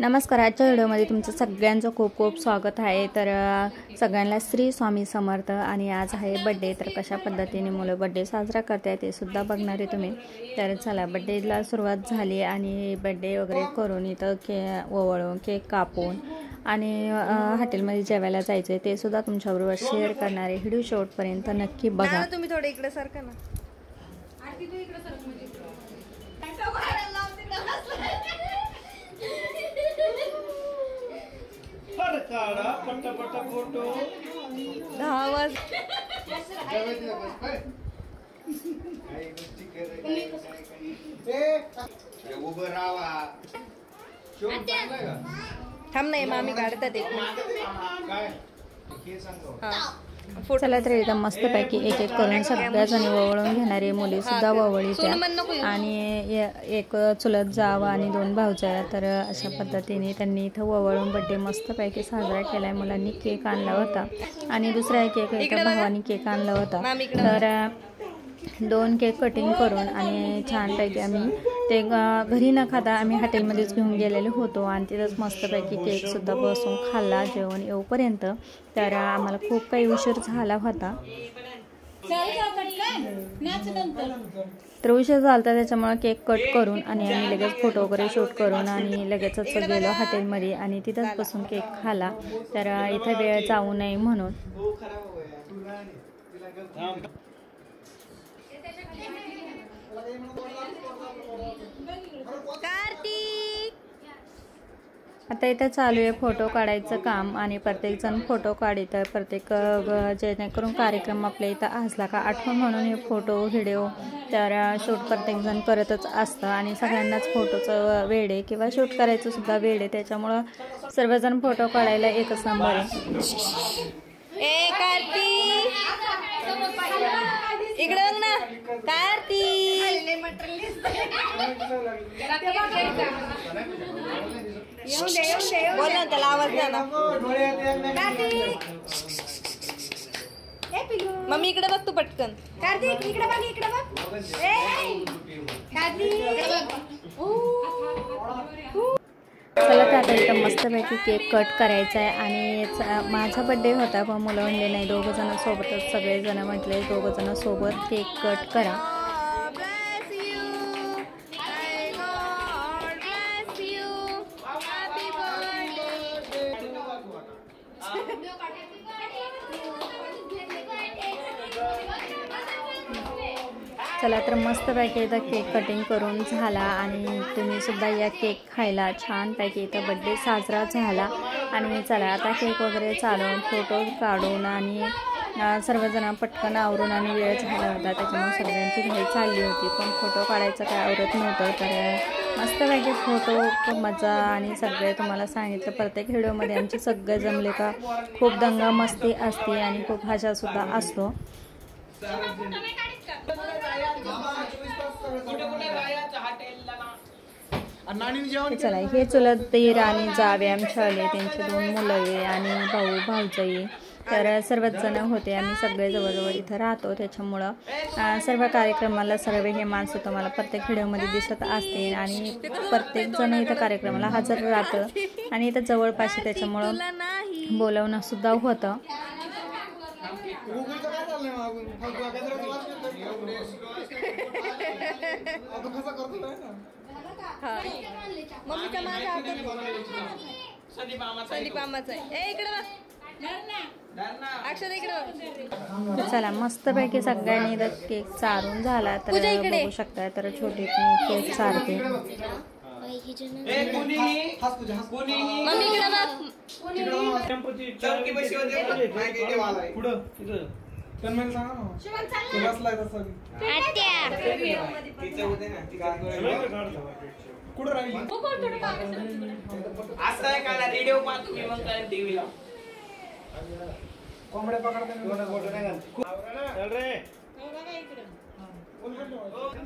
नमस्कार. आजच्या व्हिडिओमध्ये तुमचं सगळ्यांचं खूप खूप स्वागत आहे. तर सगळ्यांना श्री स्वामी समर्थ. आणि आज आहे बड्डे. तर कशा पद्धतीने मुलं बड्डे साजरा करताय ते सुद्धा बघणार आहे तुम्ही. तर चला, बड्डेला सुरुवात झाली आणि बड्डे वगैरे करून इथं ओवळून केक कापून आणि हॉटेलमध्ये जेवायला जायचं आहे ते सुद्धा तुमच्याबरोबर शेअर करणार आहे. व्हिडिओ शेवटपर्यंत नक्की बघा. तुम्ही थोडे इकडे सारखं ना. फोटो 10 वाज थांब नाही मामी काढतात एक. चला तर एकदम मस्तपैकी एक एक करून सगळ्या जणी वळून घेणारे मुली सुद्धा वळीत्या आणि एक चुलत जाव आणि 2 भावजा. तर अशा पद्धतीने त्यांनी इथं वळून बड्डे मस्तपैकी साजरा केलाय. मुलांनी केक आणला होता आणि दुसरा केक एका भावानी केक आणला होता. तर 2 केक कटिंग करून आणि छानपैकी आम्ही ते घरी न खाता आम्ही हॉटेलमध्येच घेऊन गेलेले होतो आणि तिथंच मस्तपैकी केकसुद्धा बसून खाल्ला जेवण येऊपर्यंत. तर आम्हाला खूप काही उशीर झाला होता. तर उशीर झाला त्याच्यामुळे केक कट करून आणि आम्ही लगेच फोटो वगैरे शूट करून आणि लगेचच गेलो हॉटेलमध्ये आणि तिथंच बसून केक खाल्ला. तर इथे वेळ जाऊ नये म्हणून. आता इथं चालू आहे फोटो काढायचं काम आणि प्रत्येक जण फोटो काढित. प्रत्येक जेणेकरून कार्यक्रम आपल्या इथं असला का आठवण म्हणून हे फोटो व्हिडिओ तर शूट प्रत्येक जण करतच असतं आणि सगळ्यांनाच फोटोचं वेळ आहे किंवा शूट करायचं सुद्धा वेळ आहे. त्याच्यामुळं सर्वजण फोटो काढायला एकच नंबर आहे. इकडे बघ ना बोला त्याला आवाज द्या ना. मम्मी इकडे बघ तू पटकन. कार्तिक इकडे बघ, इकडे बघ. चला तर आता इथं मस्तपैकी केक कट करायचा आहे आणि माझा बड्डे होता पण मुलं म्हणले नाही 2 जण सोबतच सगळेजण म्हटले 2 जण सोबत केक कट करा. चला तर मस्तपैकी इथं केक कटिंग करून झाला आणि तुम्ही सुद्धा या केक खायला. छानपैकी इथं बड्डे साजरा झाला. आणि चला आता केक वगैरे चालवून फोटो काढून आणि सर्वजण पटकन आवरून आणि वेळ झाला होता त्याच्यामुळे सगळ्यांची घाई चालली होती पण फोटो काढायचं काय आवरत नव्हतं. तर मस्तपैकी फोटो मजा आणि सगळे तुम्हाला सांगितलं प्रत्येक व्हिडिओमध्ये आमचे सगळे जमले का खूप दंगा मस्ती असते आणि खूप मजासुद्धा असतो. चला हे चुलत दीर आणि जावे आमच्या आले त्यांचे 2 मुलं आहे आणि भाऊ भाऊजाई. तर सर्वच जण होते. आम्ही सगळे जवळजवळ इथं राहतो त्याच्यामुळं सर्व कार्यक्रमाला सर्व हे माणसं तुम्हाला प्रत्येक व्हिडिओमध्ये दिसत असते आणि प्रत्येक जण इथं कार्यक्रमाला हजर राहतं आणि इथं जवळपास त्याच्यामुळं बोलवणं सुद्धा होतं. मम्मीचा माझा संदीप मामाचा आहे. इकडे अक्षर इकडे. चला मस्तपैकी सगळ्यांनी इथं केक चारून झाला. तर बघू शकता तर छोटी केक चारते.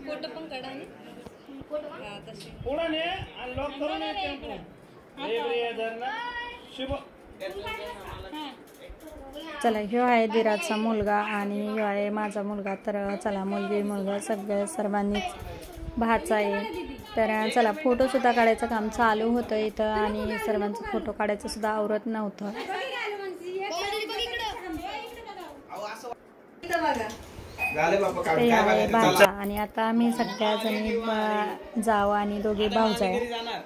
फोटो पण काढा. चला ह्यो आहे दिराचा मुलगा आणि ह्यो आहे माझा मुलगा. तर चला मुलगी मुलगा सगळ्या सर्वांनीच भाचा आहे तर चला फोटो सुद्धा काढायचं काम चालू होतं इथं आणि सर्वांचं फोटो काढायचं सुद्धा आवरत नव्हतं. ते आहे भाचा आणि आता आम्ही सगळ्या जणी जाव आणि दोघे भाऊजाई.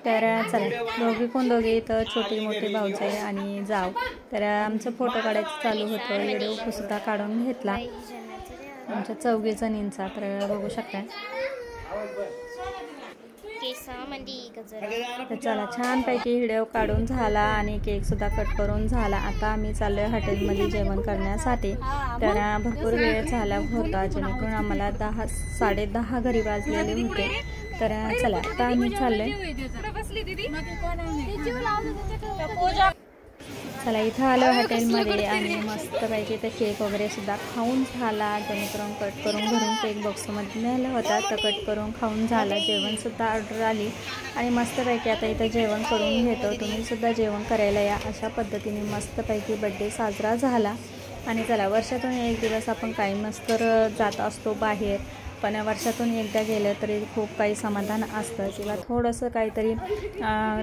तर चला दोघे इथं छोटी मोठी भाऊजाई आणि जाव. तर आमचं फोटो काढायचं चालू होतं. व्हिडिओ सुद्धा काढून घेतला आमच्या 4 जणींचा. तर बघू शकता. तर चला छानपैकी व्हिडिओ काढून झाला आणि केक सुद्धा कट करून झाला. आता आम्ही चाललोय हॉटेलमध्ये जेवण करण्यासाठी. तर भरपूर वेळ झाला होता जेणेकरून आम्हाला 10-10:30 घरी वाजलेले होते. तर चला आता आम्ही चाललोय. चला इथं आलो हॉटेलमध्ये आणि मस्तपैकी ते केक वगैरे सुद्धा खाऊन झाला. जेणेकरून कट करून घरून केक बॉक्समध्ये नेला होता. तर कट करून खाऊन झाला. जेवणसुद्धा ऑर्डर आली आणि मस्तपैकी आता इथं जेवण करून घेतो. तुम्हीसुद्धा जेवण करायला या. अशा पद्धतीने मस्तपैकी बड्डे साजरा झाला. आणि चला वर्षातून एक दिवस आपण काही मस्त जात असतो बाहेर, पण वर्षातून एकदा गेलं तरी खूप काही समाधान असतं किंवा थोडंसं काहीतरी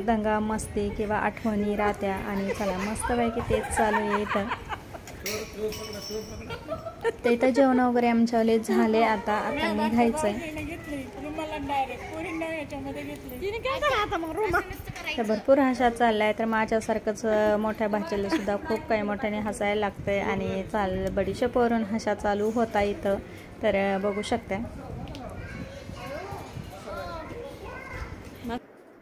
दंगा मस्ती किंवा आठवणी राहत्या. आणि चला मस्तपैकी तेच चालू आहे इथं. तर इथं जेवण वगैरे आमच्यावाले झाले. आता निघायचं आहे. तर भरपूर हसा चाललाय. तर माझ्यासारखंच मोठ्या भाचीला सुद्धा खूप काही मोठ्याने हसायला लागतंय आणि बडीशेपवरून हसा चालू होता इथं. तर बघू शकता.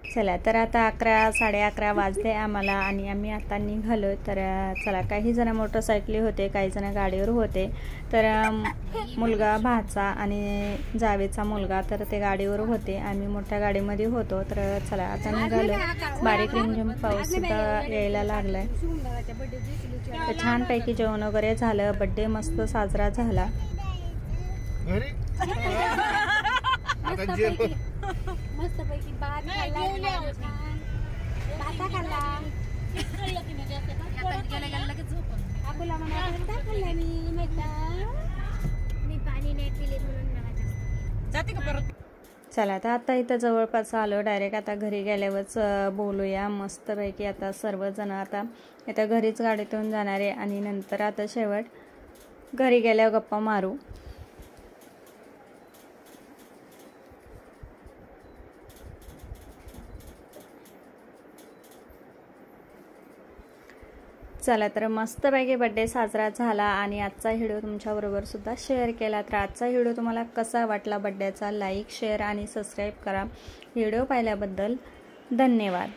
चला तर आता 11-11:30 वाजले आम्हाला आणि आम्ही आता निघालो. तर चला काही जण मोटरसायकली होते, काही जण गाडीवर होते. तर मुलगा भाचा आणि जावेचा मुलगा तर ते गाडीवर होते. आम्ही मोठ्या गाडीमध्ये होतो. तर चला आता निघालो. बारीक रिमझिम पाऊस सुद्धा यायला लागलाय. तर छानपैकी जेवण वगैरे झालं. बड्डे मस्त साजरा झाला. मस्तपैकी भात खाल्ला. चला आता इथं जवळपास आलो. डायरेक्ट आता घरी गेल्यावरच बोलूया मस्तपैकी. आता सर्वजण आता इथं घरीच गाडीतून जाणार आहे आणि नंतर आता शेवट घरी गेल्यावर गप्पा मारू. चला तर मस्तपैकी बड्डे साजरा झाला आणि आजचा व्हिडिओ तुमच्याबरोबर सुद्धा शेअर केला. तर आजचा व्हिडिओ तुम्हाला कसा वाटला बड्डेचा लाईक शेअर आणि सबस्क्राईब करा. व्हिडिओ पाहिल्याबद्दल धन्यवाद.